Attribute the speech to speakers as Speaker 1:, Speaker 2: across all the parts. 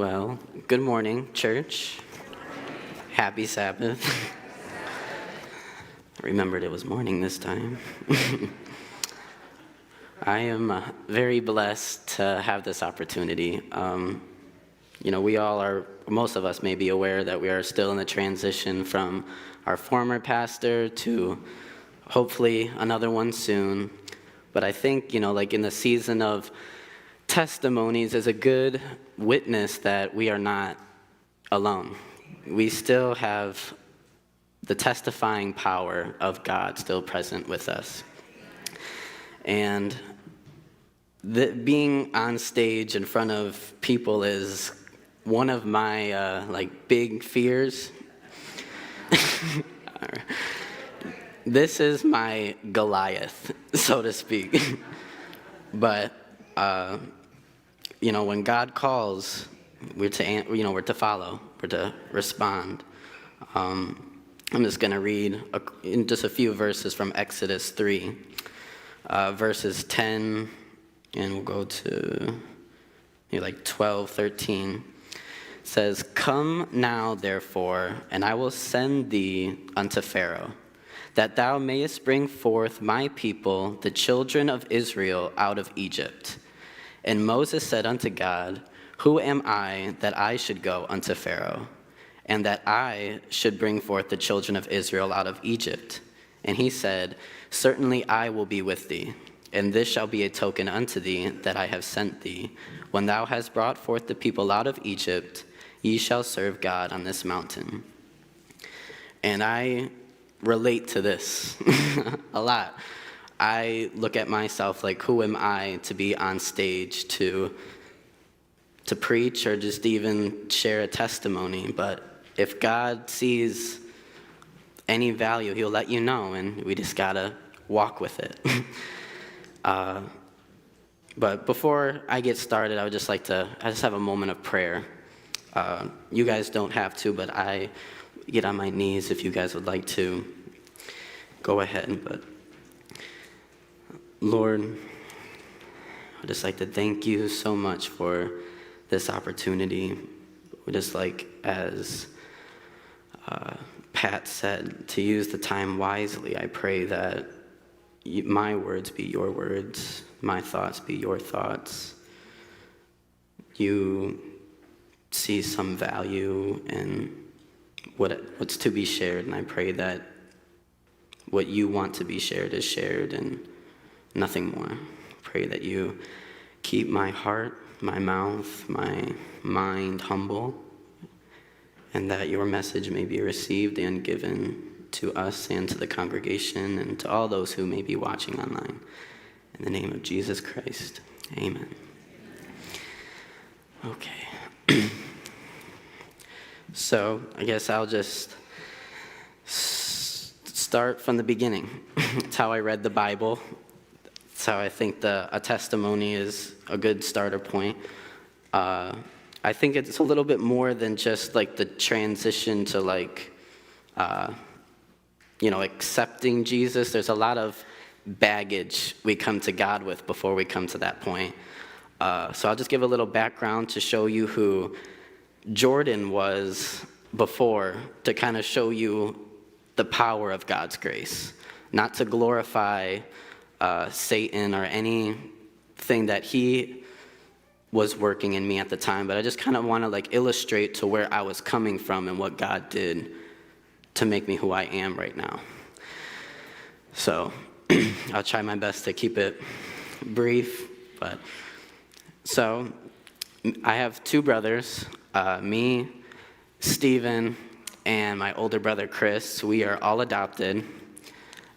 Speaker 1: Well, good morning, church. Happy Sabbath. I remembered it was morning this time. I am very blessed to have this opportunity. We all are, most of us may be aware that we are still in the transition from our former pastor to hopefully another one soon. But I think, like in the season of testimonies is a good witness that we are not alone. We still have the testifying power of God still present with us. And being on stage in front of people is one of my big fears. This is my Goliath, so to speak. But when God calls, we're to follow, we're to respond. I'm just going to read in just a few verses from Exodus 3, verses 10, and we'll go to 12, 13. It says, "Come now, therefore, and I will send thee unto Pharaoh, that thou mayest bring forth my people, the children of Israel, out of Egypt. And Moses said unto God, Who am I that I should go unto Pharaoh, and that I should bring forth the children of Israel out of Egypt? And he said, Certainly I will be with thee, and this shall be a token unto thee that I have sent thee. When thou hast brought forth the people out of Egypt, ye shall serve God on this mountain." And I relate to this a lot. I look at myself like, who am I to be on stage to preach or just even share a testimony? But if God sees any value, he'll let you know, and we just gotta walk with it. But before I get started, I just have a moment of prayer. You guys don't have to, but I get on my knees if you guys would like to. Go ahead, but Lord, I'd just like to thank you so much for this opportunity. Just like as Pat said, to use the time wisely. I pray that my words be your words, my thoughts be your thoughts. You see some value in what's to be shared, and I pray that what you want to be shared is shared and nothing more. Pray that you keep my heart, my mouth, my mind humble, and that your message may be received and given to us and to the congregation and to all those who may be watching online. In the name of Jesus Christ, amen. Okay. So I guess I'll just start from the beginning. It's how I read the Bible. It's how I think a testimony is a good starter point. I think it's a little bit more than just like the transition to accepting Jesus. There's a lot of baggage we come to God with before we come to that point. So I'll just give a little background to show you who Jordan was before, to kind of show you the power of God's grace, not to glorify Satan or anything that he was working in me at the time, but I just kind of want to illustrate to where I was coming from and what God did to make me who I am right now. So I'll try my best to keep it brief. So I have two brothers, me, Stephen, and my older brother, Chris. We are all adopted.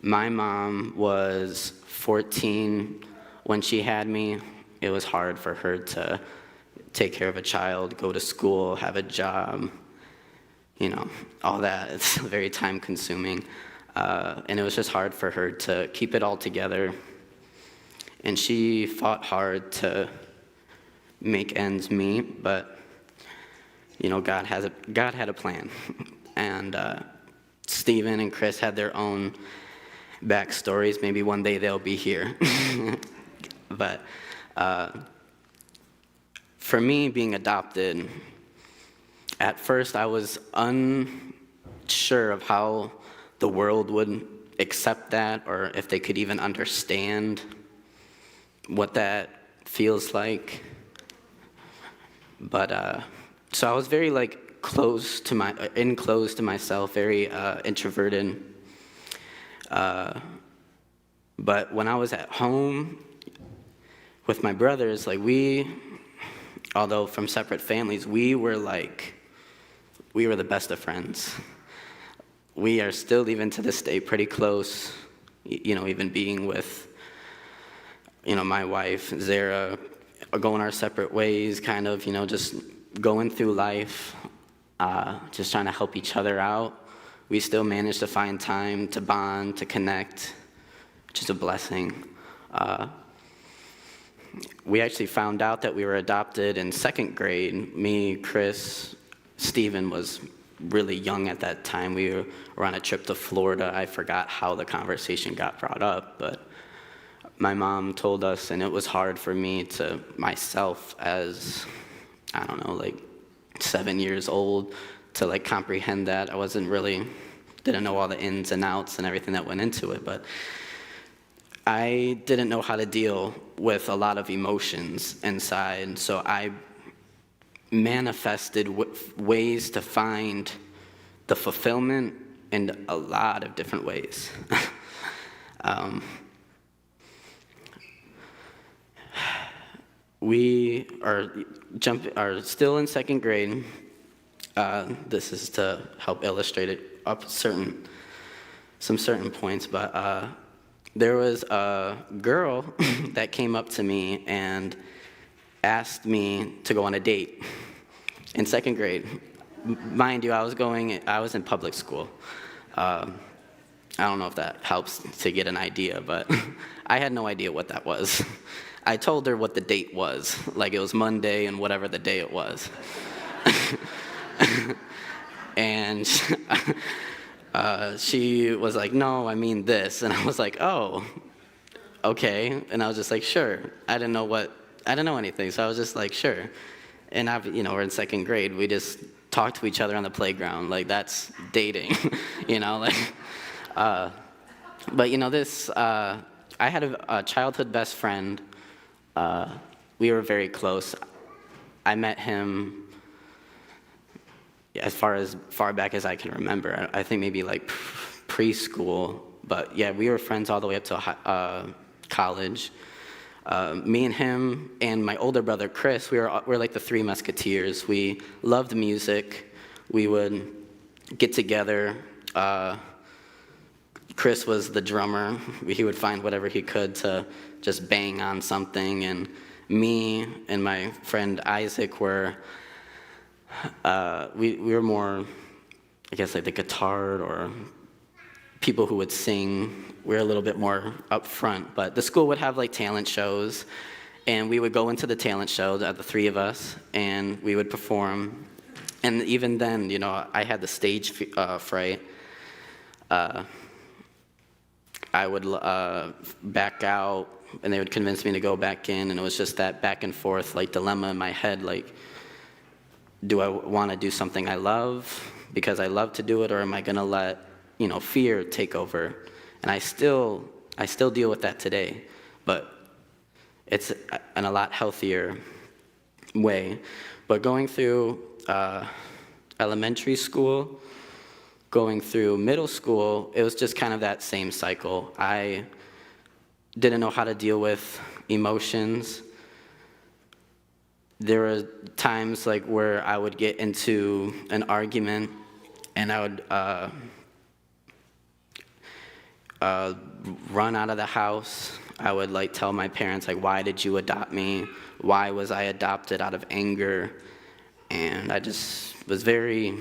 Speaker 1: My mom was 14 when she had me. It was hard for her to take care of a child, go to school, have a job, all that. It's very time-consuming. And it was just hard for her to keep it all together. And she fought hard to make ends meet, but God had a plan. And Stephen and Chris had their own backstories. Maybe one day they'll be here. But for me, being adopted, at first I was unsure of how the world would accept that, or if they could even understand what that feels like. But so I was very closed to myself, very introverted. But when I was at home with my brothers, although from separate families, we were the best of friends. We are still, even to this day, pretty close, even being with, my wife, Zara, going our separate ways, kind of, just going through life, just trying to help each other out. We still manage to find time to bond, to connect, which is a blessing. We actually found out that we were adopted in second grade. Me, Chris, Stephen was really young at that time. We were on a trip to Florida. I forgot how the conversation got brought up, but my mom told us, and it was hard for me to myself as, 7 years old, to comprehend that. I didn't know all the ins and outs and everything that went into it, but I didn't know how to deal with a lot of emotions inside, so I manifested ways to find the fulfillment in a lot of different ways. We are still in second grade. This is to help illustrate it up some certain points, but there was a girl that came up to me and asked me to go on a date in second grade. Mind you, I was in public school. I don't know if that helps to get an idea, but I had no idea what that was. I told her what the date was, it was Monday and whatever the day it was. And she was like, "No, I mean this." And I was like, "Oh, okay." And I was just like, "Sure." I didn't know anything, so I was just like, "Sure." And we're in second grade. We just talk to each other on the playground. That's dating, But this, I had a childhood best friend. We were very close. I met him as far back as I can remember. I think maybe preschool. But yeah, we were friends all the way up to college. Me and him and my older brother Chris, we're like the Three Musketeers. We loved music. We would get together. Chris was the drummer. He would find whatever he could to just bang on something. And me and my friend Isaac were, we were more, I guess, the guitar or people who would sing. We were a little bit more up front. But the school would have talent shows. And we would go into the talent show, the three of us, and we would perform. And even then, I had the stage fright. I would back out, and they would convince me to go back in, and it was just that back and forth, dilemma in my head, do I want to do something I love because I love to do it, or am I going to let, fear take over? And I still deal with that today, but it's in a lot healthier way. But going through elementary school, going through middle school, it was just kind of that same cycle. I didn't know how to deal with emotions. There were times where I would get into an argument and I would run out of the house. I would tell my parents why did you adopt me? Why was I adopted out of anger? And I just was very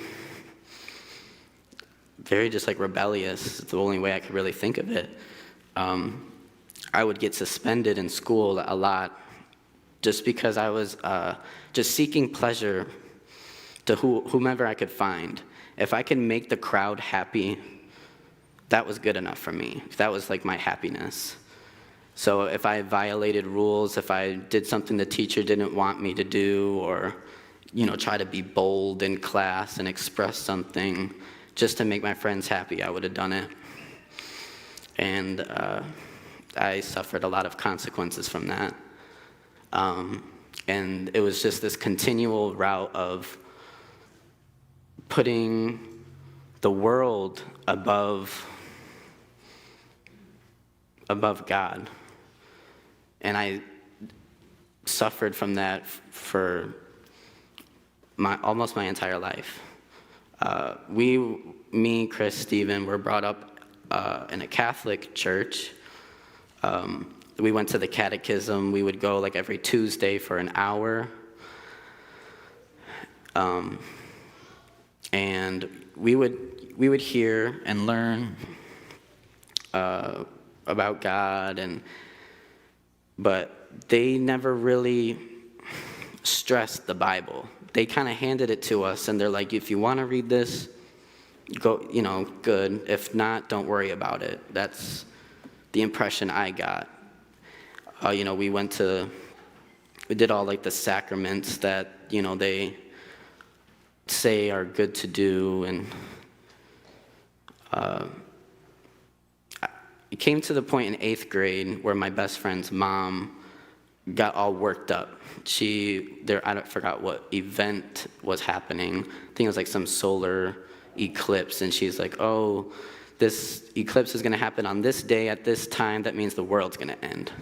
Speaker 1: just rebellious. It's the only way I could really think of it. I would get suspended in school a lot just because I was just seeking pleasure to whomever I could find. If I could make the crowd happy, that was good enough for me. That was my happiness. So if I violated rules, if I did something the teacher didn't want me to do, or, try to be bold in class and express something just to make my friends happy, I would have done it. And I suffered a lot of consequences from that. And it was just this continual route of putting the world above God. And I suffered from that for almost my entire life. Me, Chris, Stephen, were brought up in a Catholic church. We went to the catechism. We would go like every Tuesday for an hour. And we would hear and learn about God, but they never really stressed the Bible. They kind of handed it to us, and they're like, if you want to read this, go, good. If not, don't worry about it. That's the impression I got. We did all like the sacraments that, they say are good to do, and it came to the point in 8th grade where my best friend's mom got all worked up. I forgot what event was happening. I think it was like some solar eclipse, and she's like, oh, this eclipse is going to happen on this day at this time. That means the world's going to end.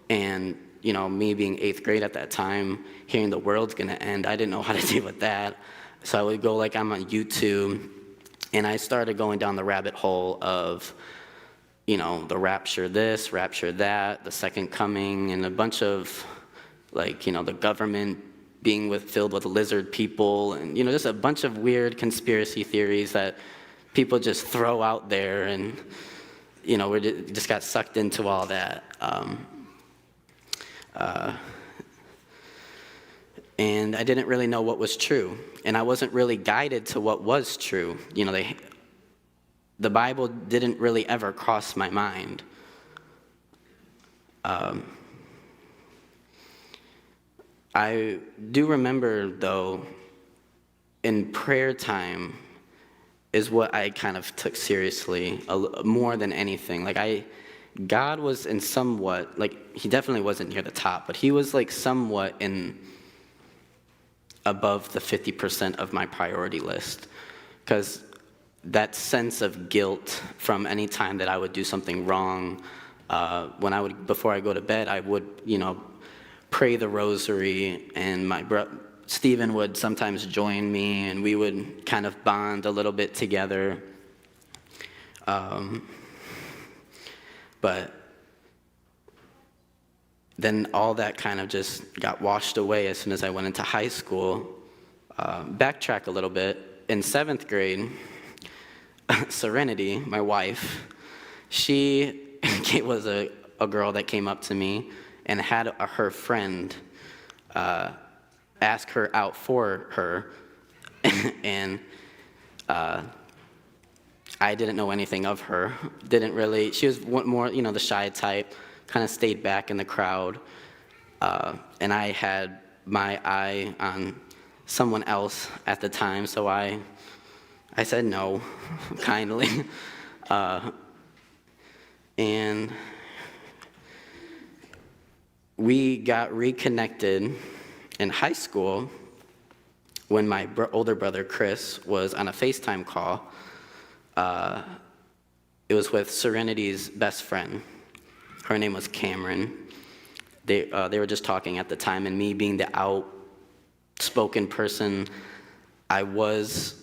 Speaker 1: And, me being 8th grade at that time, hearing the world's going to end, I didn't know how to deal with that. So I would go I'm on YouTube, and I started going down the rabbit hole of, the rapture this, rapture that, the second coming, and a bunch of, the government being filled with lizard people, and, just a bunch of weird conspiracy theories that people just throw out there, and, we just got sucked into all that. And I didn't really know what was true, and I wasn't really guided to what was true. The Bible didn't really ever cross my mind. I do remember, though, in prayer time is what I kind of took seriously more than anything. God was in somewhat, he definitely wasn't near the top, but he was somewhat above the 50% of my priority list. Because that sense of guilt from any time that I would do something wrong, before I go to bed, I would, pray the rosary, and my Stephen would sometimes join me, and we would kind of bond a little bit together. But then all that kind of just got washed away as soon as I went into high school. Backtrack a little bit. In 7th grade, Serenity, my wife, she was a girl that came up to me and had her friend ask her out for her. And I didn't know anything of her. She was more, the shy type, kind of stayed back in the crowd. And I had my eye on someone else at the time, so I said no, kindly. And we got reconnected in high school when my older brother, Chris, was on a FaceTime call. It was with Serenity's best friend. Her name was Cameron. They were just talking at the time, and me being the outspoken person I was,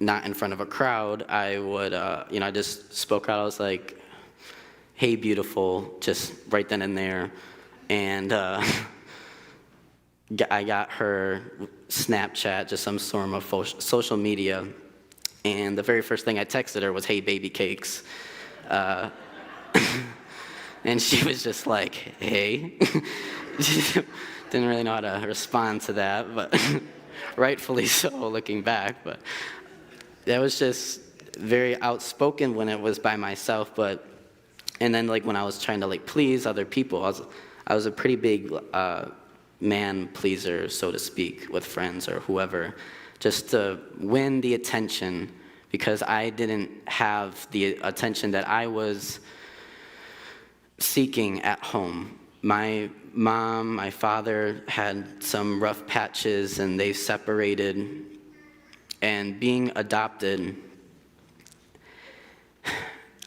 Speaker 1: not in front of a crowd, I would, I just spoke out. I was like, hey, beautiful, just right then and there. And I got her Snapchat, just some sort of social media. And the very first thing I texted her was, hey, baby cakes. And she was just like, hey. Didn't really know how to respond to that, but rightfully so, looking back. But that was just very outspoken when it was by myself. But And then like when I was trying to like please other people, I was a pretty big man pleaser, so to speak, with friends or whoever, just to win the attention, because I didn't have the attention that I was seeking at home. My mom, my father had some rough patches, and they separated. And being adopted,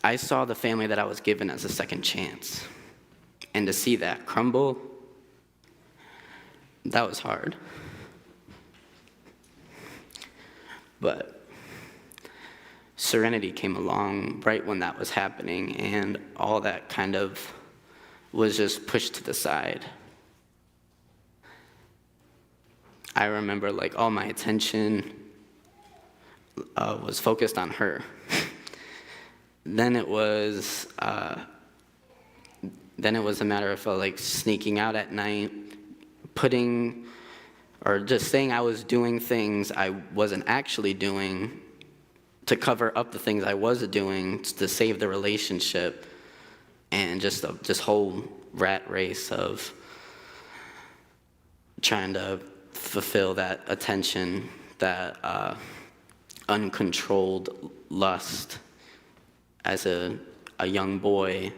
Speaker 1: I saw the family that I was given as a second chance. And to see that crumble, that was hard. But serenity came along right when that was happening, and all that kind of was just pushed to the side. I remember like all my attention was focused on her. Then it was a matter of like sneaking out at night, or just saying I was doing things I wasn't actually doing to cover up the things I was doing to save the relationship, and just this whole rat race of trying to fulfill that attention, that uncontrolled lust as a young boy.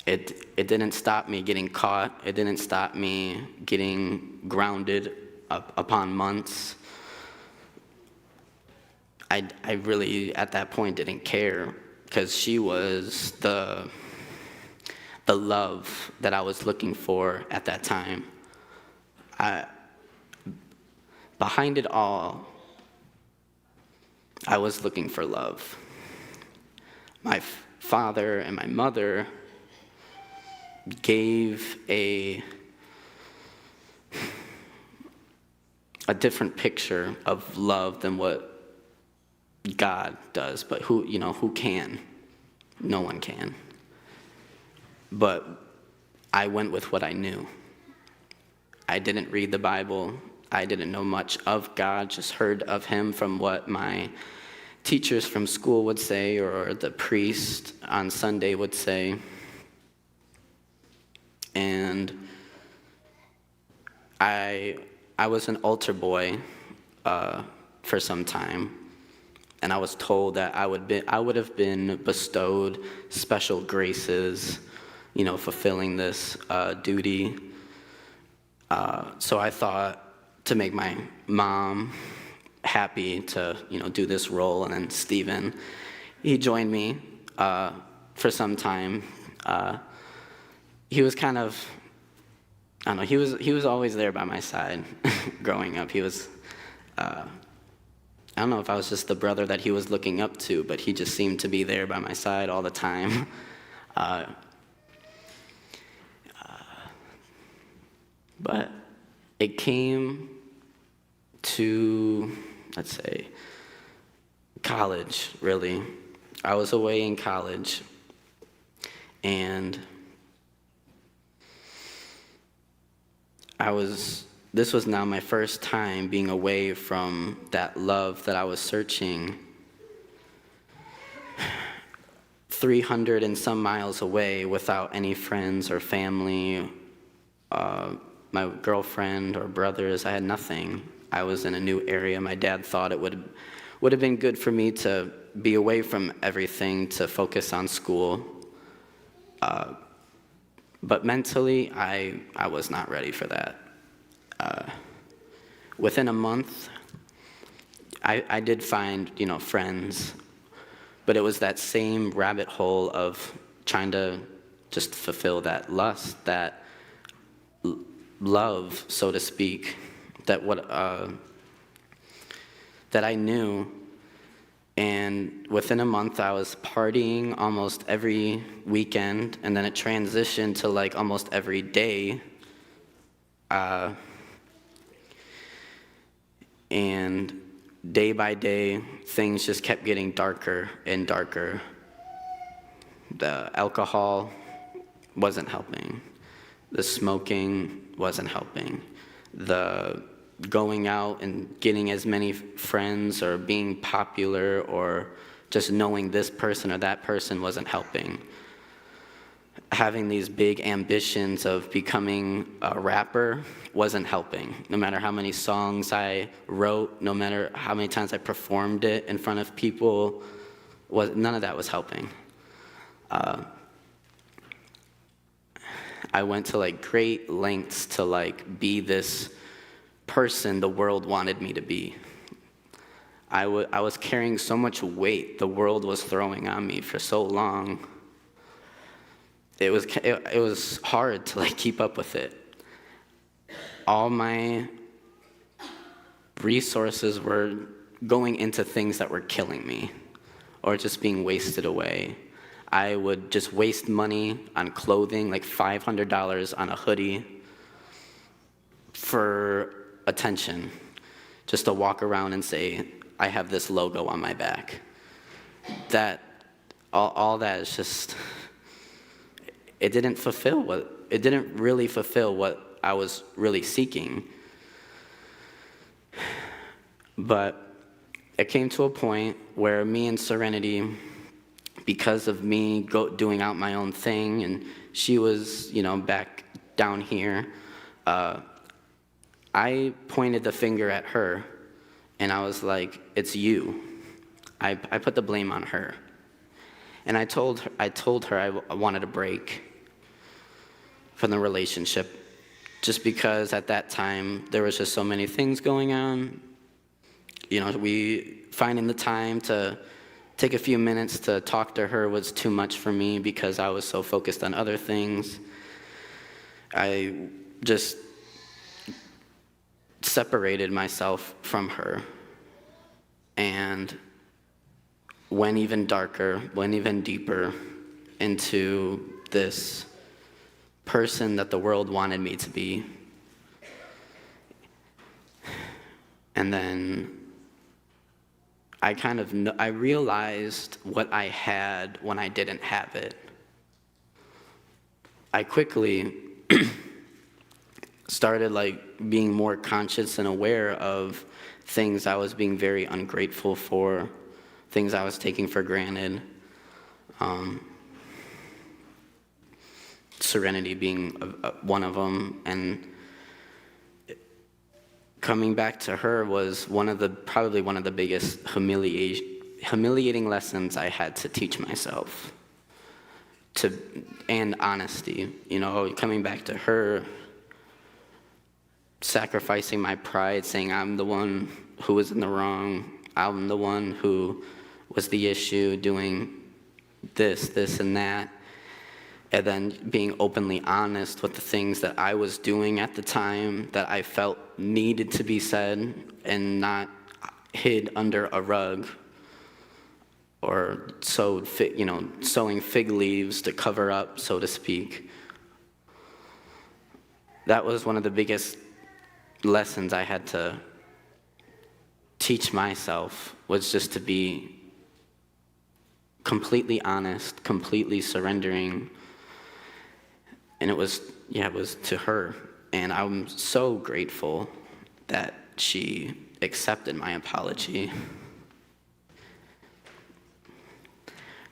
Speaker 1: It didn't stop me getting caught. It didn't stop me getting grounded upon months. I really, at that point, didn't care, because she was the love that I was looking for at that time. Behind it all, I was looking for love. My father and my mother gave a different picture of love than what God does, but who can? No one can. But I went with what I knew. I didn't read the Bible. I didn't know much of God, just heard of him from what my teachers from school would say, or the priest on Sunday would say. And I was an altar boy for some time. And I was told that I would have been bestowed special graces, fulfilling this duty. So I thought, to make my mom happy, to do this role. And then Stephen, he joined me for some time. He was kind of, I don't know, he was always there by my side growing up. He was. I don't know if I was just the brother that he was looking up to, but he just seemed to be there by my side all the time. But it came to, let's say, college, really. I was away in college, and this was now my first time being away from that love that I was searching 300 and some miles away, without any friends or family, my girlfriend or brothers. I had nothing. I was in a new area. My dad thought it would have been good for me to be away from everything, to focus on school. But mentally, I was not ready for that. Within a month, I did find, friends, but it was that same rabbit hole of trying to just fulfill that lust, that love, so to speak, that I knew. And within a month, I was partying almost every weekend, and then it transitioned to like almost every day. And day by day, things just kept getting darker and darker. The alcohol wasn't helping. The smoking wasn't helping. The going out and getting as many friends or being popular or just knowing this person or that person wasn't helping. Having these big ambitions of becoming a rapper wasn't helping. No matter how many songs I wrote, no matter how many times I performed it in front of people, none of that was helping. I went to like great lengths to like be this person the world wanted me to be. I was carrying so much weight the world was throwing on me for so long. It was hard to like keep up with it. All my resources were going into things that were killing me or just being wasted away. I would just waste money on clothing, like $500 on a hoodie for attention, just to walk around and say, I have this logo on my back. All that is just, it didn't really fulfill what I was really seeking. But it came to a point where me and Serenity, because of me doing out my own thing, and she was, back down here, I pointed the finger at her, and I was like, it's you. I put the blame on her. And I told her I wanted a break from the relationship, just because at that time there was just so many things going on. Finding the time to take a few minutes to talk to her was too much for me because I was so focused on other things. I just separated myself from her and went even darker, went even deeper into this person that the world wanted me to be. And then I realized what I had when I didn't have it. I quickly started being more conscious and aware of things I was being very ungrateful for, things I was taking for granted. Serenity being one of them, and coming back to her was probably one of the biggest humiliating lessons I had to teach myself. And honesty, coming back to her, sacrificing my pride, saying I'm the one who was in the wrong, I'm the one who was the issue, doing this, and that. And then being openly honest with the things that I was doing at the time that I felt needed to be said and not hid under a rug or sewing fig leaves to cover up, so to speak. That was one of the biggest lessons I had to teach myself, was just to be completely honest, completely surrendering. And it was to her. And I'm so grateful that she accepted my apology.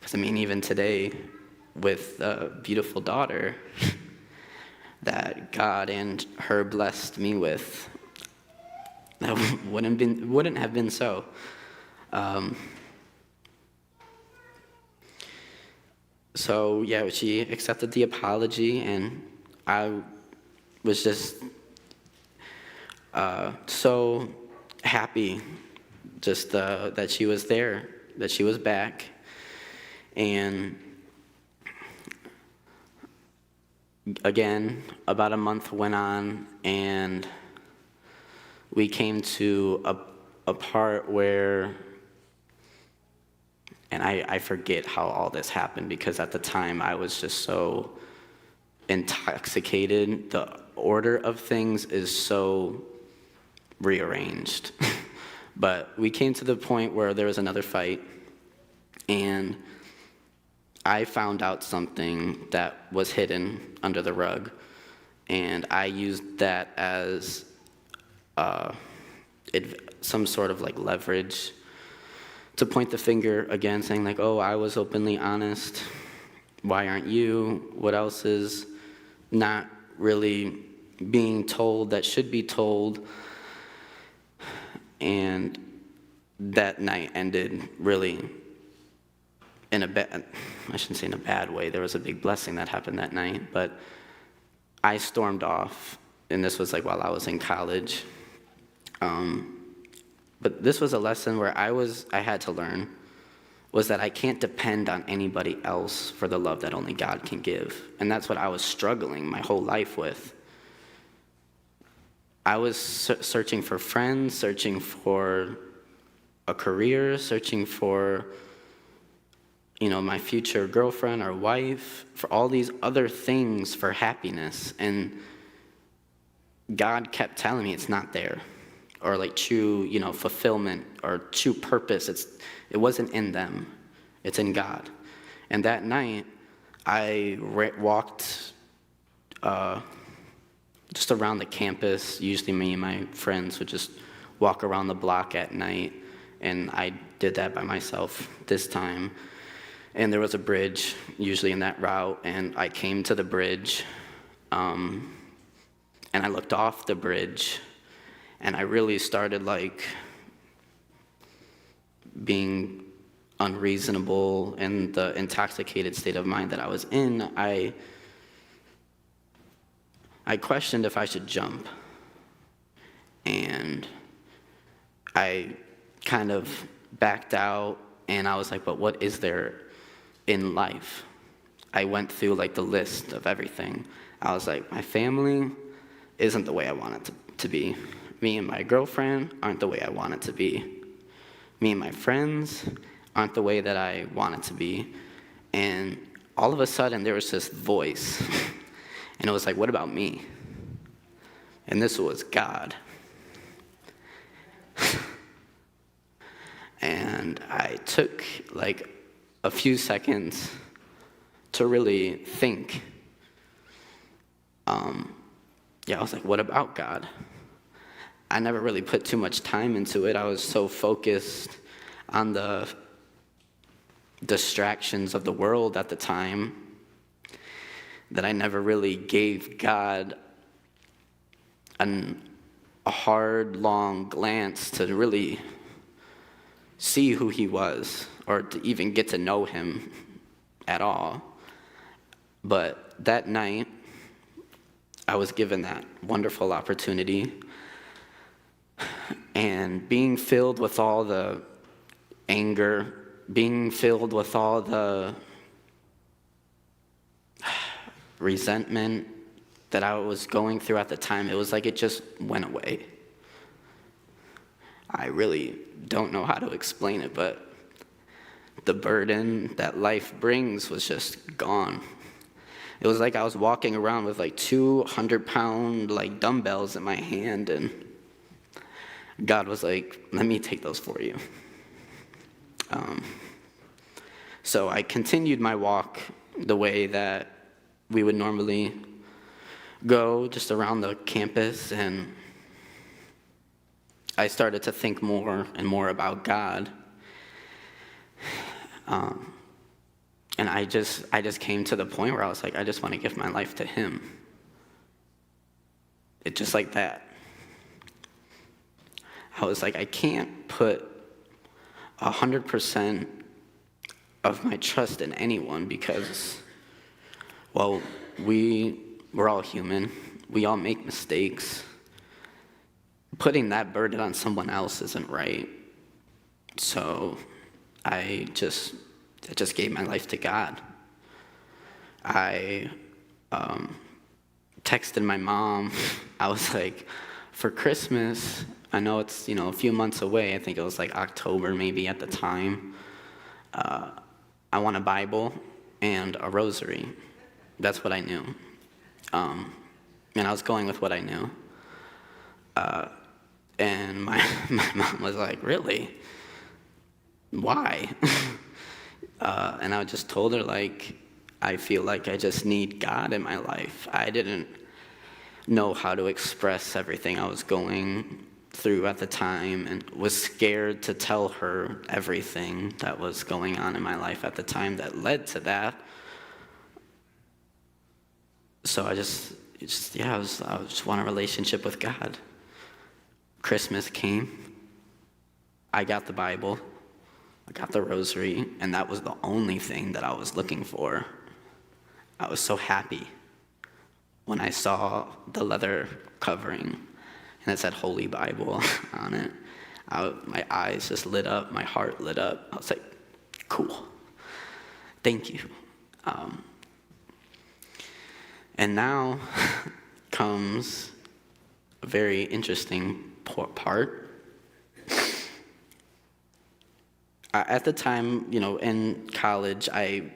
Speaker 1: Because, even today, with a beautiful daughter that God and her blessed me with, that wouldn't have been so. So she accepted the apology, and I was just so happy just that she was there, that she was back. And again, about a month went on, and we came to a part where, and I forget how all this happened, because at the time I was just so intoxicated. The order of things is so rearranged. But we came to the point where there was another fight, and I found out something that was hidden under the rug, and I used that as some sort of leverage to point the finger again, saying like, oh, I was openly honest. Why aren't you? What else is not really being told that should be told? And that night ended really in a bad, I shouldn't say in a bad way. There was a big blessing that happened that night, but I stormed off, and this was like while I was in college. But this was a lesson where I had to learn, was that I can't depend on anybody else for the love that only God can give. And that's what I was struggling my whole life with. I was searching for friends, searching for a career, searching for, my future girlfriend or wife, for all these other things for happiness. And God kept telling me it's not there. Or like true, fulfillment or true purpose. It wasn't in them. It's in God. And that night, I walked just around the campus. Usually me and my friends would just walk around the block at night. And I did that by myself this time. And there was a bridge, usually in that route. And I came to the bridge. And I looked off the bridge. And I really started being unreasonable in the intoxicated state of mind that I was in. I questioned if I should jump. And I kind of backed out, and I was like, but what is there in life? I went through the list of everything. I was like, my family isn't the way I want it to be. Me and my girlfriend aren't the way I want it to be. Me and my friends aren't the way that I want it to be. And all of a sudden, there was this voice. And it was like, what about me? And this was God. And I took a few seconds to really think. I was like, what about God? I never really put too much time into it. I was so focused on the distractions of the world at the time that I never really gave God a hard, long glance to really see who he was or to even get to know him at all. But that night, I was given that wonderful opportunity. And being filled with all the anger, being filled with all the resentment that I was going through at the time, it was like it just went away. I really don't know how to explain it, but the burden that life brings was just gone. It was like I was walking around with 200-pound dumbbells in my hand, and God was like, let me take those for you. So I continued my walk the way that we would normally go, just around the campus, and I started to think more and more about God. And I just came to the point where I was like, I just want to give my life to him. It just like that. I was like, I can't put 100% of my trust in anyone because, well, we're all human. We all make mistakes. Putting that burden on someone else isn't right. So I just gave my life to God. I texted my mom. I was like, for Christmas, I know it's, a few months away. I think it was October maybe at the time. I want a Bible and a rosary. That's what I knew. And I was going with what I knew. And my mom was like, really? Why? And I just told her, I feel like I just need God in my life. I didn't know how to express everything I was going through at the time and was scared to tell her everything that was going on in my life at the time that led to that. So I just want a relationship with God. Christmas came. I got the Bible. I got the rosary, and that was the only thing that I was looking for. I was so happy when I saw the leather covering and it said Holy Bible on it. My eyes just lit up, my heart lit up. I was like, cool, thank you. And now comes a very interesting part. At the time, in college, I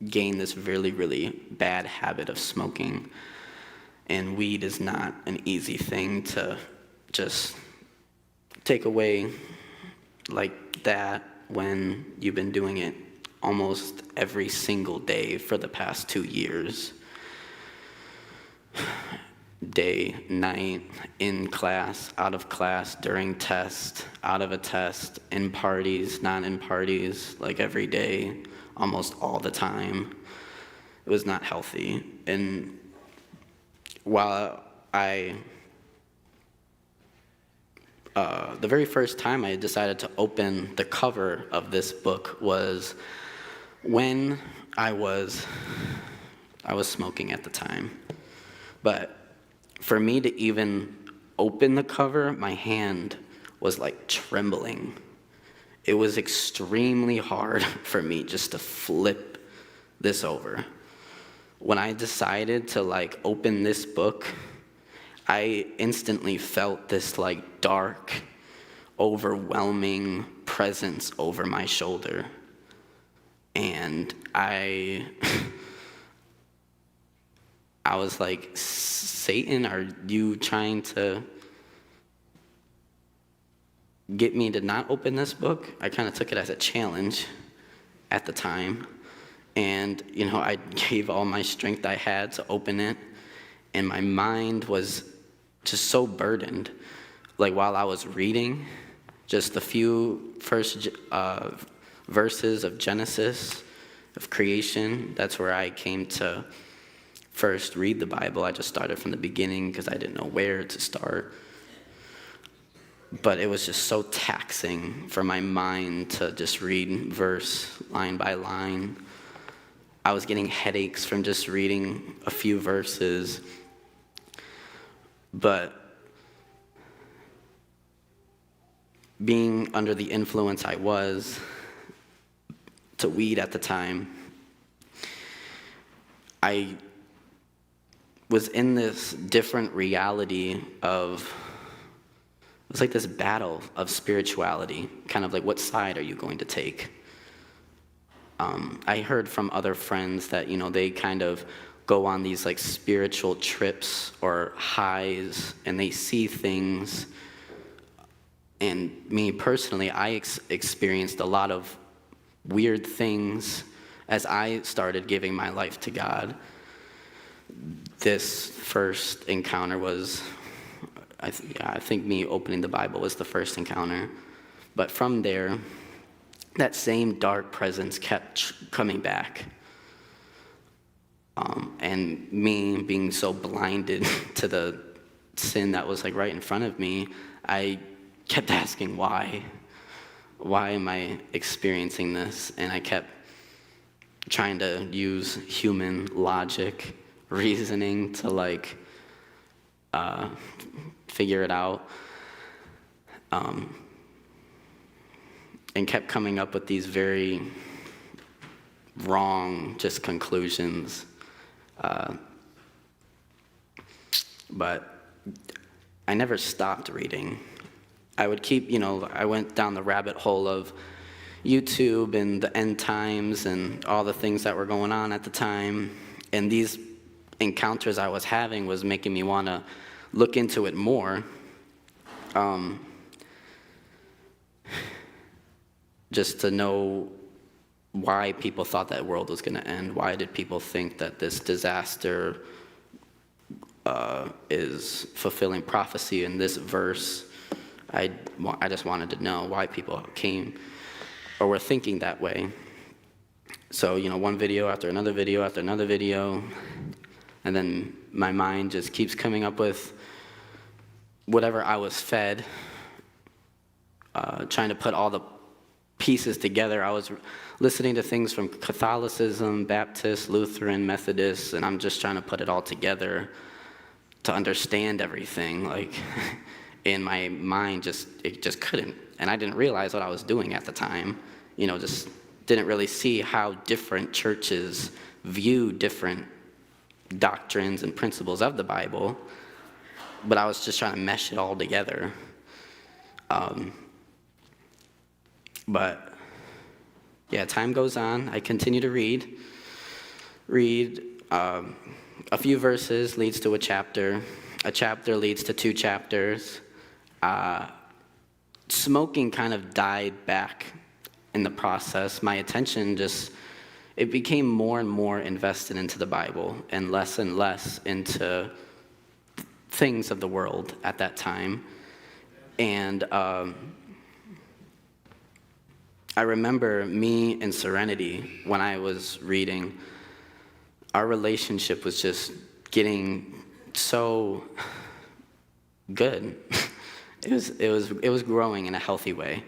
Speaker 1: gained this really, really bad habit of smoking. And weed is not an easy thing to just take away like that when you've been doing it almost every single day for the past 2 years. Day, night, in class, out of class, during test, out of a test, in parties, not in parties, like every day, almost all the time. It was not healthy. And while the very first time I decided to open the cover of this book was when I was smoking at the time. But for me to even open the cover, my hand was like trembling. It was extremely hard for me just to flip this over. When I decided to open this book, I instantly felt this dark, overwhelming presence over my shoulder. And I was like, Satan, are you trying to get me to not open this book? I kind of took it as a challenge at the time. And, I gave all my strength I had to open it. And my mind was just so burdened. While I was reading, just the few first verses of Genesis, of creation, that's where I came to first read the Bible. I just started from the beginning because I didn't know where to start. But it was just so taxing for my mind to just read verse line by line. I was getting headaches from just reading a few verses. But being under the influence I was to weed at the time, I was in this different reality of, it was like this battle of spirituality, kind of like, what side are you going to take? I heard from other friends that, they kind of go on these spiritual trips or highs, and they see things. And me personally, I experienced a lot of weird things as I started giving my life to God. This first encounter was, I think me opening the Bible was the first encounter. But from there, that same dark presence kept coming back. And me being so blinded to the sin that was right in front of me, I kept asking why. Why am I experiencing this? And I kept trying to use human logic, reasoning to figure it out. And kept coming up with these very wrong just conclusions. But I never stopped reading. I would keep, I went down the rabbit hole of YouTube and the end times and all the things that were going on at the time. And these encounters I was having was making me want to look into it more. Just to know why people thought that world was going to end. Why did people think that this disaster is fulfilling prophecy in this verse? I just wanted to know why people came or were thinking that way. So, one video after another video after another video, and then my mind just keeps coming up with whatever I was fed, trying to put all the pieces together. I was listening to things from Catholicism, Baptist, Lutheran, Methodist, and I'm just trying to put it all together to understand everything. Like, in my mind, it just couldn't. And I didn't realize what I was doing at the time. Just didn't really see how different churches view different doctrines and principles of the Bible. But I was just trying to mesh it all together. But yeah, time goes on. I continue to read. A few verses leads to a chapter. A chapter leads to 2 chapters. Smoking kind of died back in the process. My attention it became more and more invested into the Bible and less into things of the world at that time. And I remember me and Serenity, when I was reading, our relationship was just getting so good. It was growing in a healthy way.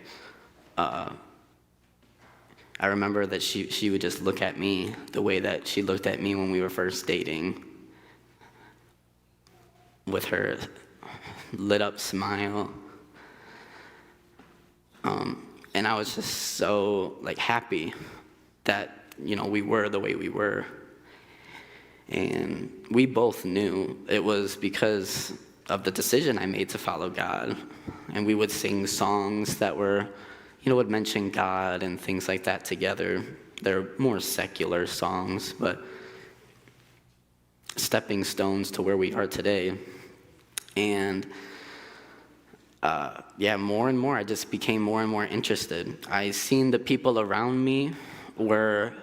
Speaker 1: I remember that she would just look at me the way that she looked at me when we were first dating, with her lit up smile. And I was just so happy that we were the way we were. And we both knew it was because of the decision I made to follow God. And we would sing songs that were, would mention God and things like that together. They're more secular songs, but stepping stones to where we are today. And more and more, I just became more and more interested. I seen the people around me were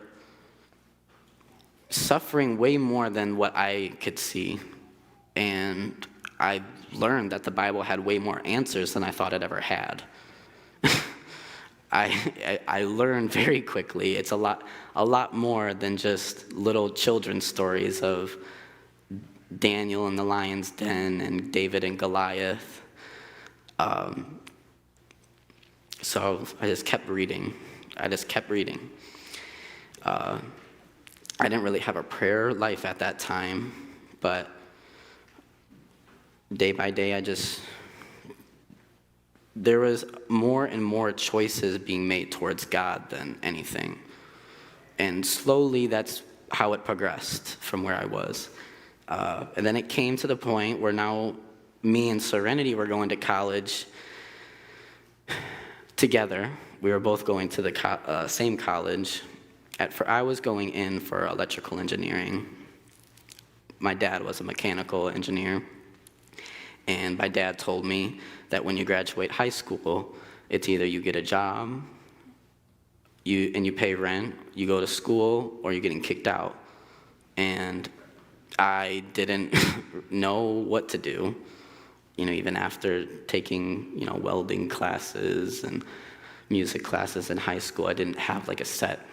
Speaker 1: suffering way more than what I could see. And I learned that the Bible had way more answers than I thought it ever had. I learned very quickly it's a lot more than just little children's stories of Daniel in the lion's den and David and Goliath. So I just kept reading. I didn't really have a prayer life at that time, but day by day there was more and more choices being made towards God than anything. And slowly that's how it progressed from where I was. And then it came to the point where now me and Serenity were going to college together. We were both going to the same college. I was going in for electrical engineering. My dad was a mechanical engineer. And my dad told me that when you graduate high school, it's either you get a job, and you pay rent, you go to school, or you're getting kicked out. And I didn't know what to do, even after taking, welding classes and music classes in high school. I didn't have a set,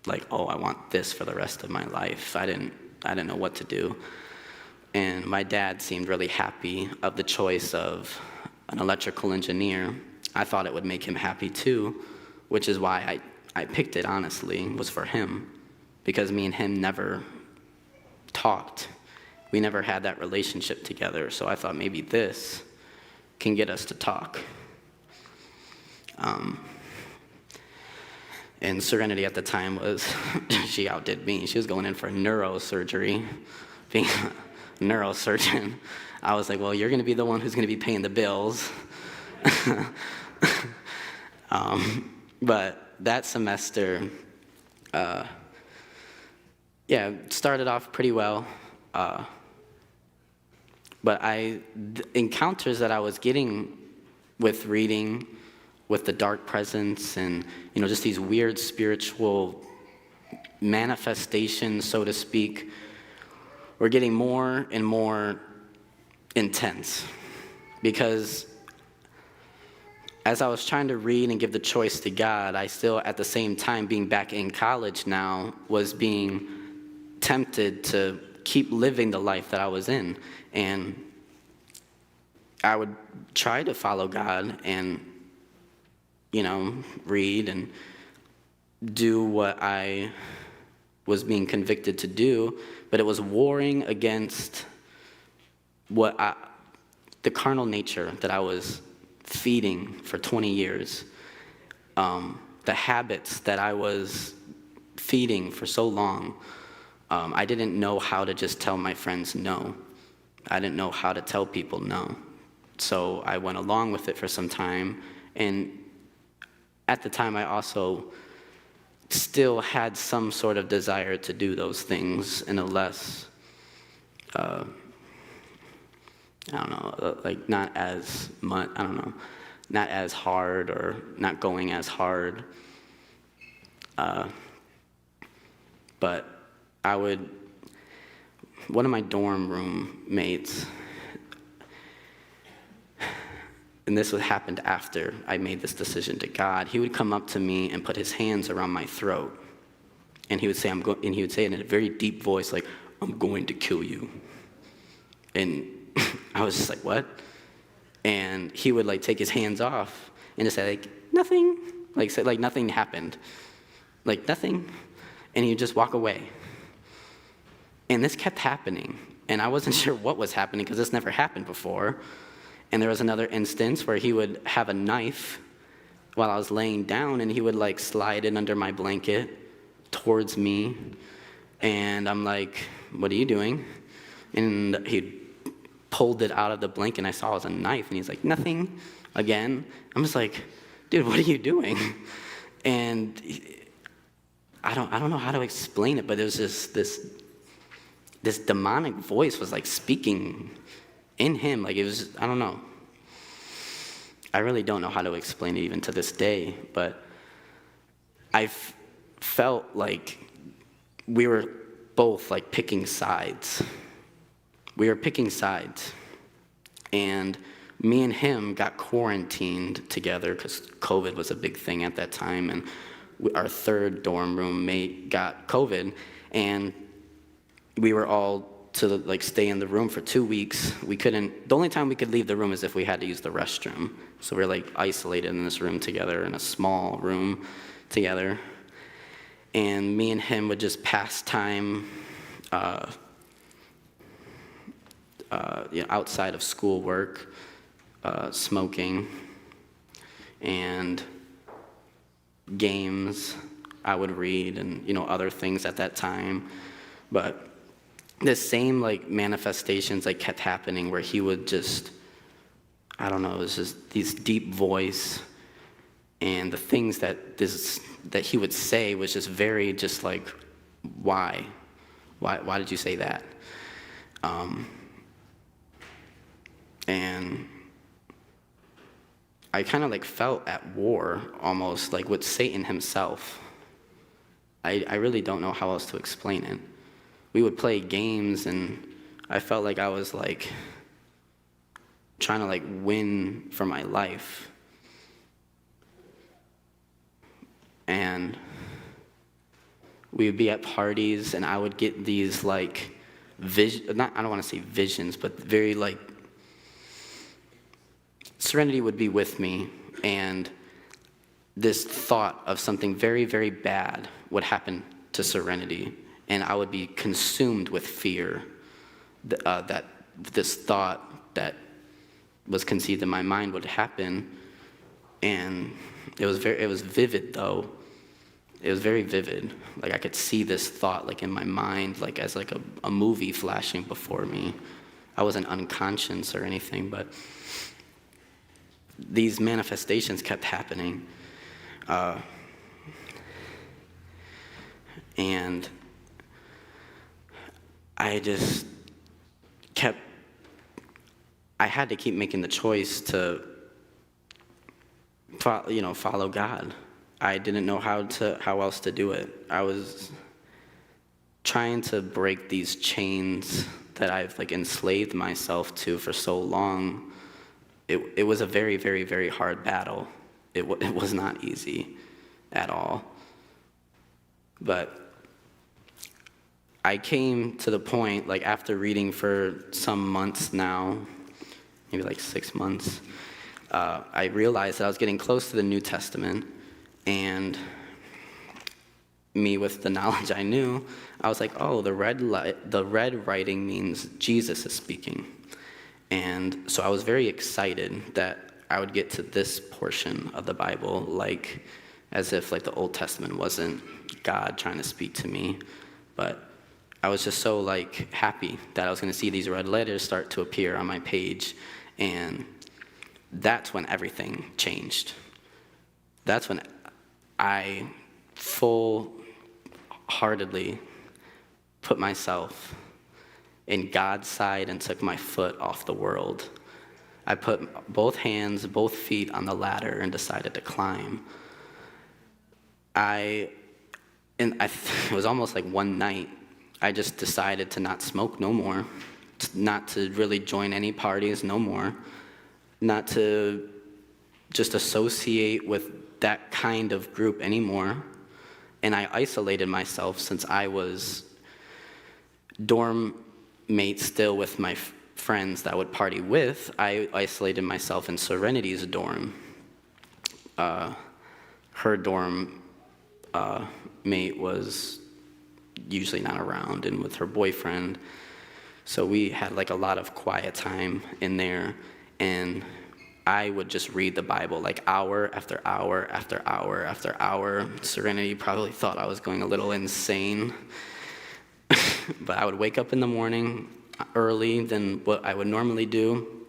Speaker 1: I want this for the rest of my life. I didn't know what to do. And my dad seemed really happy of the choice of an electrical engineer. I thought it would make him happy too, which is why I picked it, honestly, was for him. Because me and him never talked. We never had that relationship together, so I thought maybe this can get us to talk. And Serenity at the time she outdid me. She was going in for neurosurgery, being a neurosurgeon. I was like, well, you're going to be the one who's going to be paying the bills. But that semester, it started off pretty well. But the encounters that I was getting with reading, with the dark presence, and just these weird spiritual manifestations, so to speak, were getting more and more intense. Because as I was trying to read and give the choice to God, I still, at the same time, being back in college now, was being tempted to keep living the life that I was in. And I would try to follow God and, read and do what I was being convicted to do, but it was warring against the carnal nature that I was feeding for 20 years, the habits that I was feeding for so long. I didn't know how to just tell my friends no. I didn't know how to tell people no. So I went along with it for some time, and at the time I also still had some sort of desire to do those things in a less, not as much, not as hard or not going as hard. But one of my dorm room mates, and this happened after I made this decision to God, he would come up to me and put his hands around my throat. And he would say, and he would say it in a very deep voice, like, "I'm going to kill you." And I was just like, what? And he would take his hands off and just say nothing, say nothing happened, nothing. And he would just walk away. And this kept happening. And I wasn't sure what was happening because this never happened before. And there was another instance where he would have a knife while I was laying down, and he would slide it under my blanket towards me. And I'm like, "What are you doing?" And he pulled it out of the blanket, and I saw it was a knife. And he's like, "Nothing," again. I'm just like, "Dude, what are you doing?" And I don't know how to explain it, but it was just this demonic voice was speaking in him. It was, I don't know. I really don't know how to explain it even to this day, but I felt like we were both picking sides. We were picking sides. And me and him got quarantined together because COVID was a big thing at that time, and our third dorm roommate got COVID, and we were all to stay in the room for 2 weeks. The only time we could leave the room is if we had to use the restroom. So we're isolated in this room together, in a small room together. And me and him would just pass time outside of schoolwork, smoking, and games. I would read and other things at that time. But the same manifestations kept happening where he would just, I don't know, it was just this deep voice, and the things that he would say was just very why did you say that? And I kind of felt at war almost with Satan himself. I really don't know how else to explain it. We would play games, and I felt like I was trying to win for my life. And we would be at parties, and I would get these I don't want to say visions, but very Serenity would be with me, and this thought of something very, very bad would happen to Serenity, and I would be consumed with fear that this thought that was conceived in my mind would happen. And it was vivid, though. It was very vivid. I could see this thought in my mind, as a movie flashing before me. I wasn't unconscious or anything, but these manifestations kept happening. And I had to keep making the choice to follow God. I didn't know how else to do it. I was trying to break these chains that I've enslaved myself to for so long. It was a very, very, very hard battle. It was not easy at all. But I came to the point, like after reading for some months now, maybe like 6 months, I realized that I was getting close to the New Testament, and me with the knowledge I knew, I was like, oh, the red writing means Jesus is speaking. And so I was very excited that I would get to this portion of the Bible, like as if like the Old Testament wasn't God trying to speak to me, but I was just so like happy that I was going to see these red letters start to appear on my page, and that's when everything changed. That's when I full-heartedly put myself in God's side and took my foot off the world. I put both hands, both feet on the ladder and decided to climb. It was almost like one night, I just decided to not smoke no more, not to really join any parties no more, not to just associate with that kind of group anymore. And I isolated myself since I was dorm mate still with my friends that I would party with. I isolated myself in Serenity's dorm. Her dorm mate was usually not around and with her boyfriend. So we had like a lot of quiet time in there, and I would just read the Bible like hour after hour after hour after hour. Serenity probably thought I was going a little insane. But I would wake up in the morning early than what I would normally do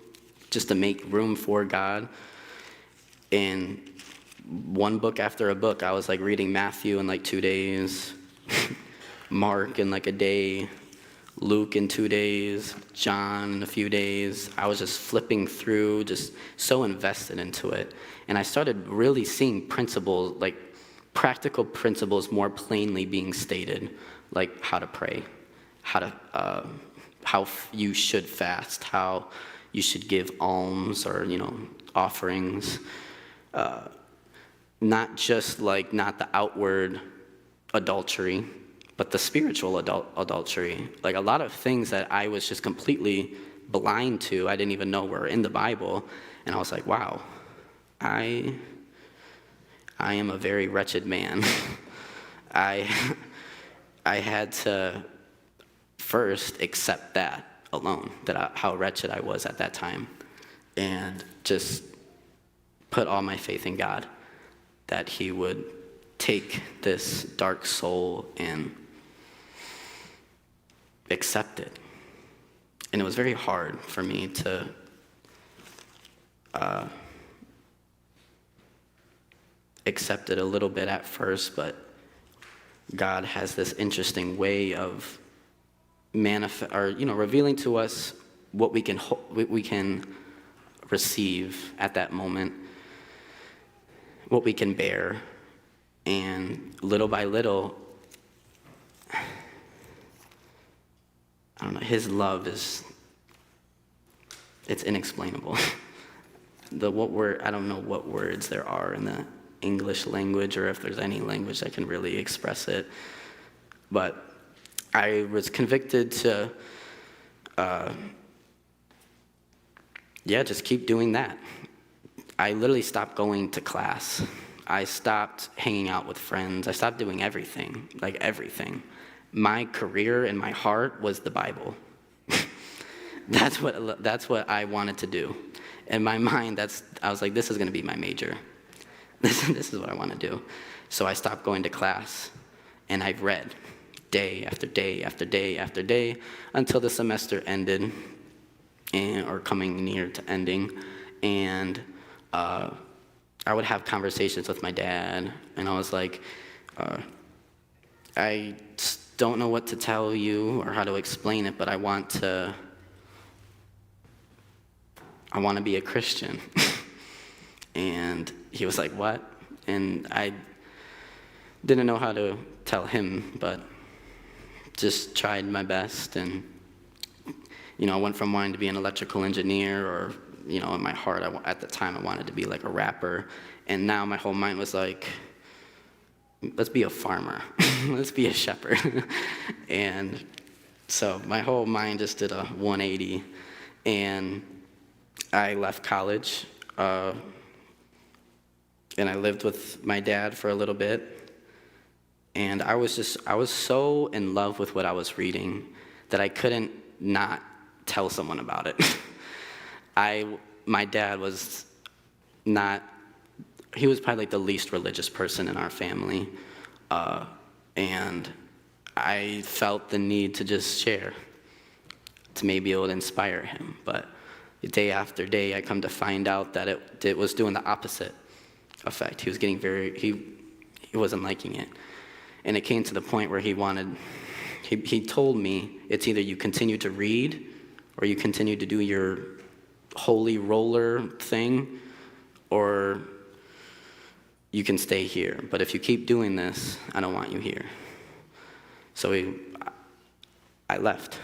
Speaker 1: just to make room for God. And one book after a book, I was like reading Matthew in like 2 days, Mark in like a day, Luke in 2 days, John in a few days. I was just flipping through, just so invested into it. And I started really seeing principles, like practical principles more plainly being stated, like how to pray, how you should fast, how you should give alms or, offerings. Not just like, not the outward adultery, but the spiritual adultery. Like a lot of things that I was just completely blind to, I didn't even know were in the Bible. And I was like, wow, I am a very wretched man. I had to first accept that alone, how wretched I was at that time, and just put all my faith in God, that he would take this dark soul and accept it. And it was very hard for me to accept it a little bit at first, but God has this interesting way of revealing to us what we can receive at that moment, what we can bear, and little by little, I don't know, his love it's inexplainable. I don't know what words there are in the English language, or if there's any language that can really express it. But I was convicted to, just keep doing that. I literally stopped going to class. I stopped hanging out with friends. I stopped doing everything, like everything. My career and my heart was the Bible. That's what I wanted to do. In my mind, I was like, this is going to be my major. This is what I want to do. So I stopped going to class, and I read day after day after day after day until the semester ended, or coming near to ending. And I would have conversations with my dad, and I was like, I just don't know what to tell you or how to explain it, but I want to be a Christian. And he was like, what? And I didn't know how to tell him, but just tried my best. And, I went from wanting to be an electrical engineer or, in my heart, at the time, I wanted to be like a rapper. And now my whole mind was like, let's be a farmer. Let's be a shepherd. And so my whole mind just did a 180. And I left college. And I lived with my dad for a little bit. And I was so in love with what I was reading that I couldn't not tell someone about it. My dad was he was probably like the least religious person in our family. And I felt the need to just share, to maybe it would inspire him. But day after day, I come to find out that it was doing the opposite effect. He was getting he wasn't liking it. And it came to the point where he told me, it's either you continue to read or you continue to do your holy roller thing, or you can stay here. But if you keep doing this, I don't want you here. So I left.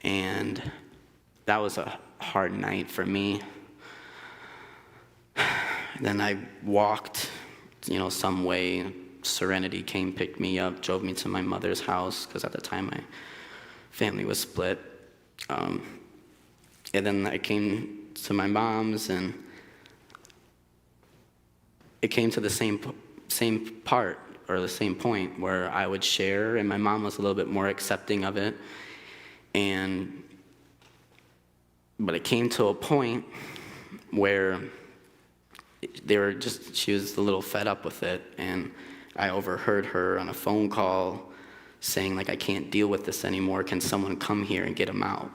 Speaker 1: And that was a hard night for me. Then I walked, some way. Serenity came, picked me up, drove me to my mother's house, because at the time my family was split. And then I came to my mom's, and it came to the same part, or the same point, where I would share, and my mom was a little bit more accepting of it. But it came to a point where she was a little fed up with it, and I overheard her on a phone call saying, like, I can't deal with this anymore. Can someone come here and get him out?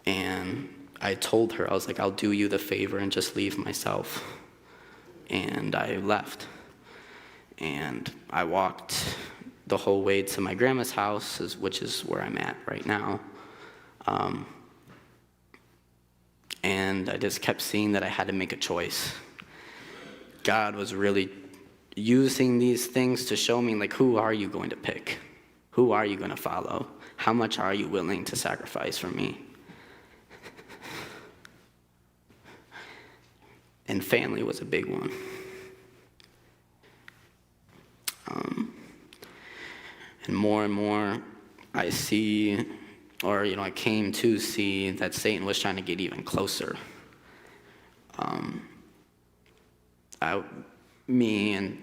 Speaker 1: And I told her, I was like, I'll do you the favor and just leave myself. And I left. And I walked the whole way to my grandma's house, which is where I'm at right now. And I just kept seeing that I had to make a choice. God was really using these things to show me, like, who are you going to pick? Who are you going to follow? How much are you willing to sacrifice for me? And family was a big one. And more I see, or I came to see that Satan was trying to get even closer. Me and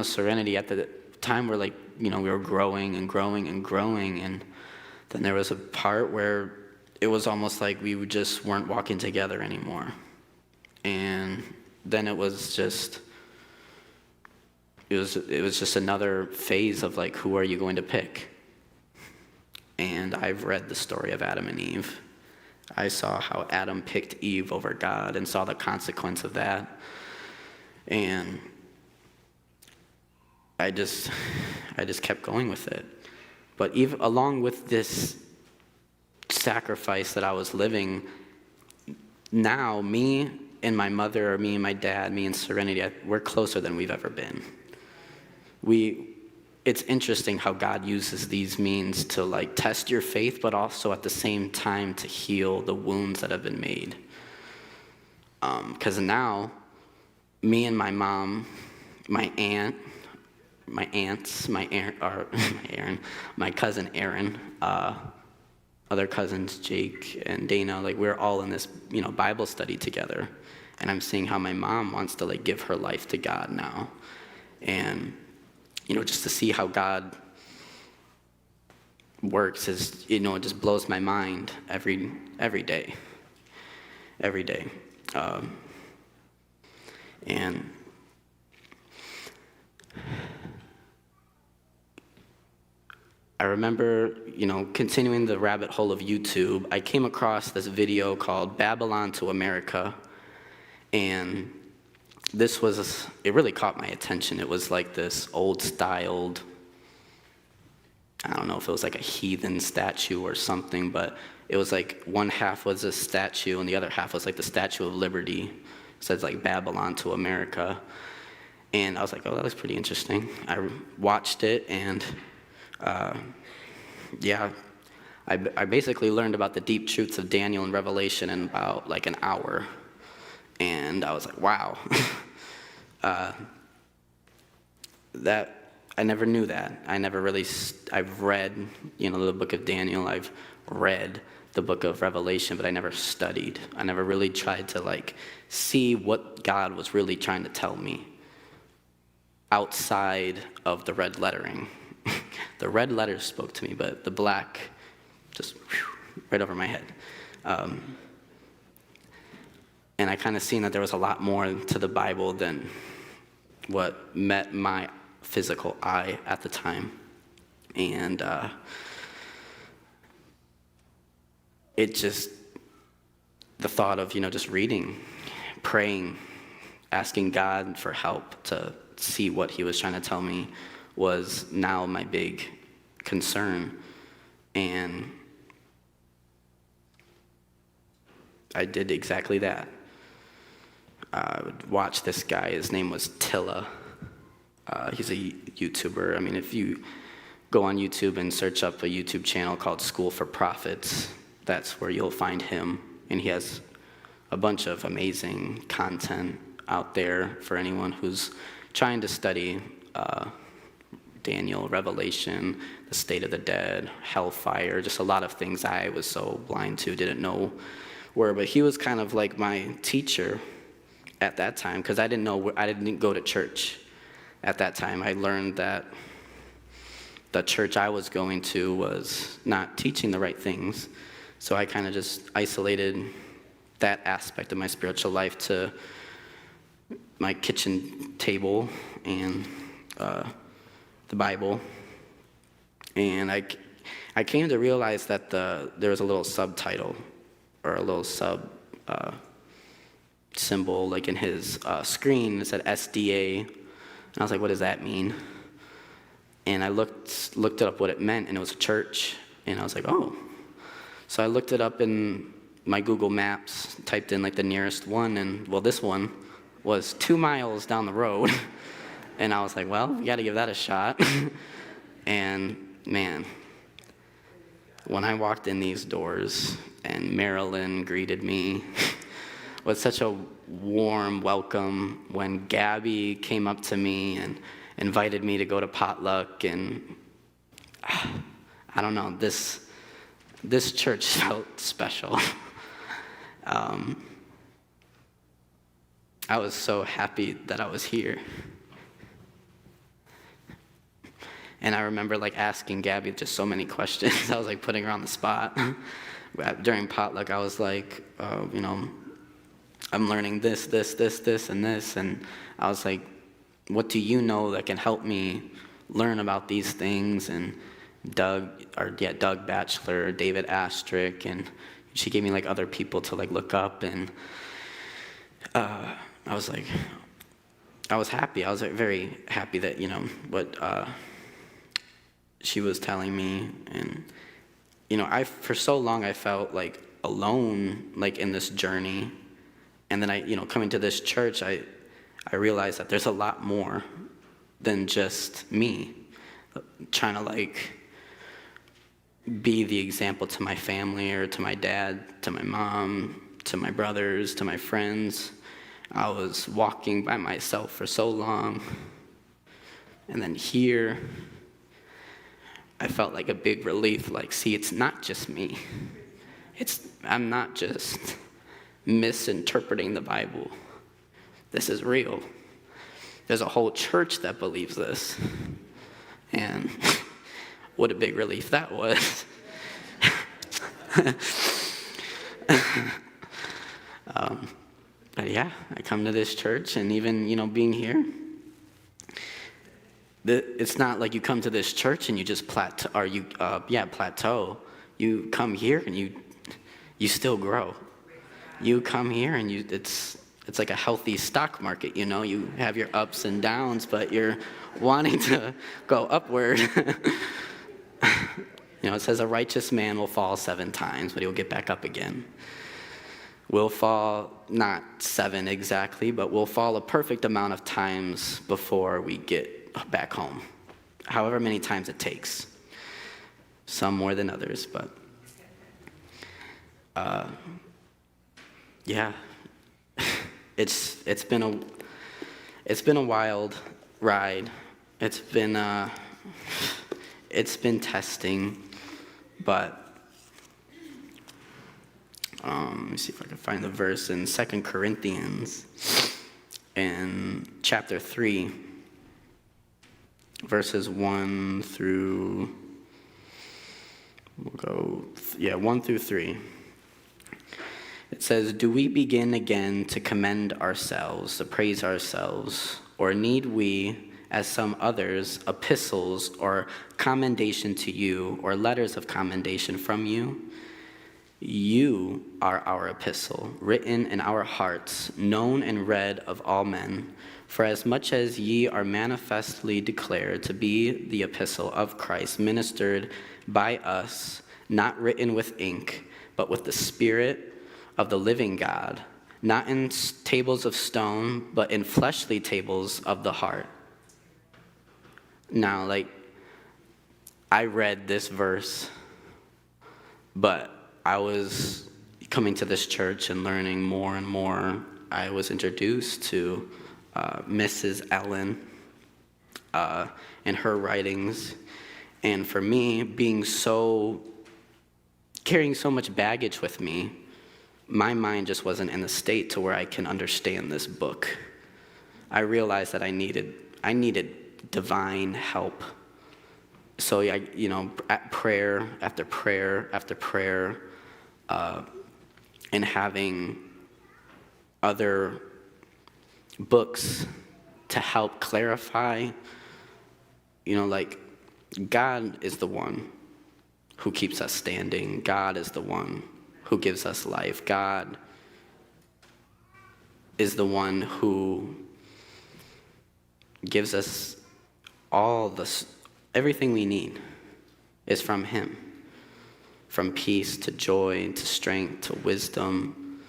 Speaker 1: Serenity at the time were like, we were growing and growing and growing, and then there was a part where it was almost like we just weren't walking together anymore. And then it was just another phase of, like, who are you going to pick? And I've read the story of Adam and Eve. I saw how Adam picked Eve over God and saw the consequence of that. And I just kept going with it. But even along with this sacrifice that I was living, now me and my mother, or me and my dad, me and Serenity, we're closer than we've ever been. It's interesting how God uses these means to, like, test your faith, but also at the same time to heal the wounds that have been made. Because now, me and my mom, my cousin Aaron, other cousins Jake and Dana, like, we're all in this, Bible study together. And I'm seeing how my mom wants to, like, give her life to God now. And just to see how God works is, it just blows my mind every day. And I remember, continuing the rabbit hole of YouTube, I came across this video called Babylon to America. And it really caught my attention. It was like this old-styled, I don't know if it was like a heathen statue or something, but it was like one half was a statue and the other half was like the Statue of Liberty. It says, like, Babylon to America. And I was like, oh, that looks pretty interesting. I watched it, and I basically learned about the deep truths of Daniel and Revelation in about like an hour. And I was like, wow. That I never knew that. I never really, I've read, the book of Daniel. I've read the book of Revelation, but I never studied. I never really tried to see what God was really trying to tell me outside of the red lettering. The red letters spoke to me, but the black just right over my head. And I kind of seen that there was a lot more to the Bible than what met my physical eye at the time. And it just, the thought of, just reading, praying, asking God for help to see what he was trying to tell me was now my big concern. And I did exactly that. I would watch this guy. His name was Tilla. He's a YouTuber. I mean, if you go on YouTube and search up a YouTube channel called School for Prophets, that's where you'll find him. And he has a bunch of amazing content out there for anyone who's trying to study Daniel, Revelation, the state of the dead, hellfire, just a lot of things I was so blind to, didn't know were. But he was kind of like my teacher at that time, because I didn't go to church at that time. I learned that the church I was going to was not teaching the right things. So I kind of just isolated that aspect of my spiritual life to my kitchen table and the Bible. And I came to realize that there was a little subtitle or a little symbol in his screen. It said SDA. And I was like, what does that mean? And I looked it up what it meant, and it was a church. And I was like, oh. So I looked it up in my Google Maps, typed in the nearest one, and this one was 2 miles down the road. And I was like, well, we got to give that a shot. And man, when I walked in these doors and Marilyn greeted me with such a warm welcome, when Gabby came up to me and invited me to go to potluck, and I don't know, this church felt special. I was so happy that I was here. And I remember asking Gabby just so many questions. I was putting her on the spot. During potluck, I was I'm learning this, and this. And I was like, what do you know that can help me learn about these things? And Doug Batchelor, David Astrick, and she gave me other people to look up. And I was happy. I was very happy that, what she was telling me. And, for so long I felt alone, in this journey. And then coming to this church, I realized that there's a lot more than just me trying to be the example to my family or to my dad, to my mom, to my brothers, to my friends. I was walking by myself for so long. And then here, I felt a big relief, see, it's not just me. I'm not just misinterpreting the Bible. This is real. There's a whole church that believes this. And what a big relief that was. But yeah, I come to this church, and even, being here, it's not you come to this church and you just plateau. You come here and you still grow. You come here and it's like a healthy stock market, you have your ups and downs, but you're wanting to go upward. It says a righteous man will fall 7 times, but he'll get back up again. We'll fall, not 7 exactly, but we'll fall a perfect amount of times before we get back home. However many times it takes. Some more than others, but Yeah, it's been a wild ride. It's been testing, but let me see if I can find the verse in 2 Corinthians in chapter 3, verses 1 through 1 through 3. It says, "Do we begin again to commend ourselves, to praise ourselves, or need we, as some others, epistles or commendation to you, or letters of commendation from you? You are our epistle, written in our hearts, known and read of all men. For as much as ye are manifestly declared to be the epistle of Christ, ministered by us, not written with ink, but with the Spirit of the living God, not in tables of stone, but in fleshly tables of the heart." Now, I read this verse, but I was coming to this church and learning more and more. I was introduced to Mrs. Ellen and her writings. And for me, carrying so much baggage with me, my mind just wasn't in the state to where I can understand this book. I realized that I needed divine help. So at prayer after prayer after prayer, and having other books to help clarify, God is the one who keeps us standing. God is the one who gives us life. God is the one who gives us everything we need is from him. From peace to joy to strength to wisdom.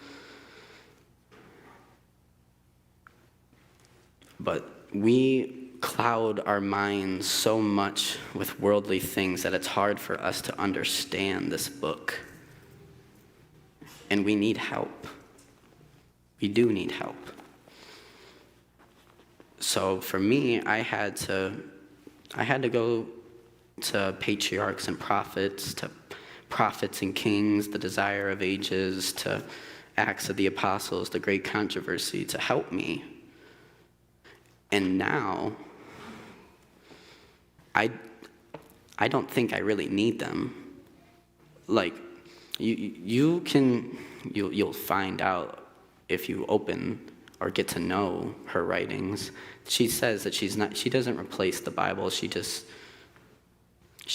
Speaker 1: But we cloud our minds so much with worldly things that it's hard for us to understand this book. And we need help. We do need help. So for me, I had to go to patriarchs and prophets, to prophets and kings, the desire of ages, to Acts of the Apostles, the great controversy, to help me. And now, I don't think I really need them. You'll find out if you open or get to know her writings. She says that she doesn't replace the Bible. She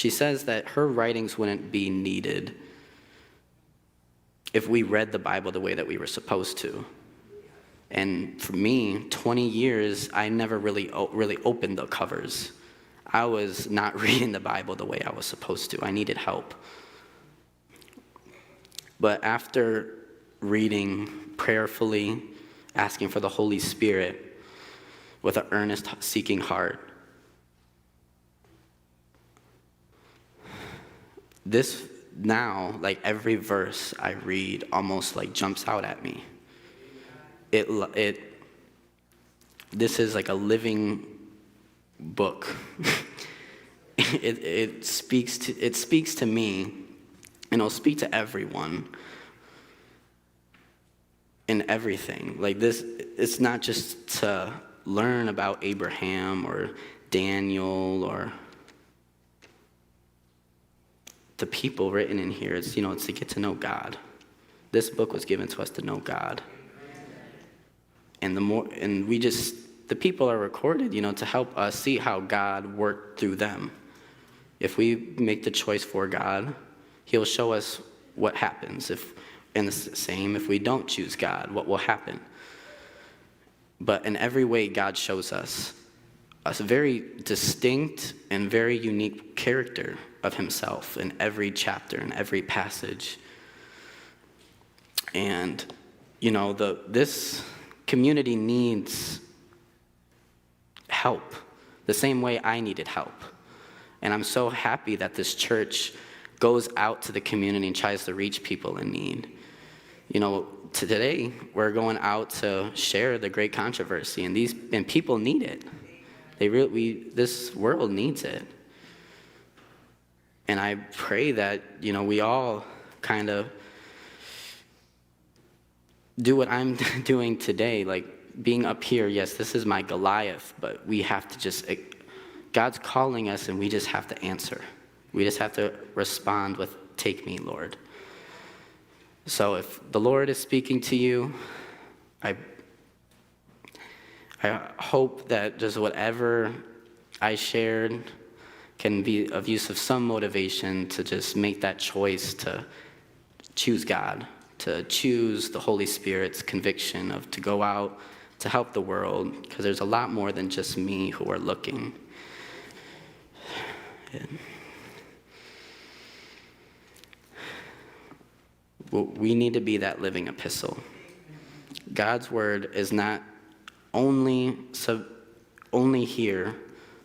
Speaker 1: says that her writings wouldn't be needed if we read the Bible the way that we were supposed to. And for me, 20 years, I never really opened the covers. I was not reading the Bible the way I was supposed to. I needed help. But after reading prayerfully, asking for the Holy Spirit with an earnest, seeking heart, this now, every verse I read almost jumps out at me. This is like a living book. It speaks to me, and it'll speak to everyone in everything. This, it's not just to learn about Abraham or Daniel or the people written in here. It's to get to know God. This book was given to us to know God. And the people are recorded, to help us see how God worked through them. If we make the choice for God, he'll show us what happens. And the same, if we don't choose God, what will happen? But in every way, God shows us a very distinct and very unique character of himself in every chapter, in every passage. And, this community needs help the same way I needed help. And I'm so happy that this church goes out to the community and tries to reach people in need. Today we're going out to share the great controversy, and people need it. This world needs it. And I pray that, we all kind of do what I'm doing today, like being up here. Yes, this is my Goliath, but we have to God's calling us, and we just have to answer. We just have to respond with, "Take me, Lord." So if the Lord is speaking to you, I hope that just whatever I shared can be of use of some motivation to just make that choice to choose God, to choose the Holy Spirit's conviction to go out to help the world, because there's a lot more than just me who are looking. We need to be that living epistle. God's word is not only here,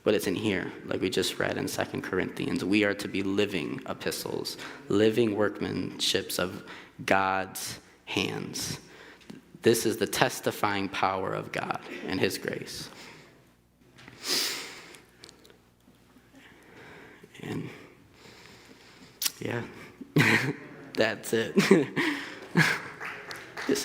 Speaker 1: but it's in here, like we just read in 2 Corinthians. We are to be living epistles, living workmanships of God's hands. This is the testifying power of God and his grace. And yeah, that's it. Just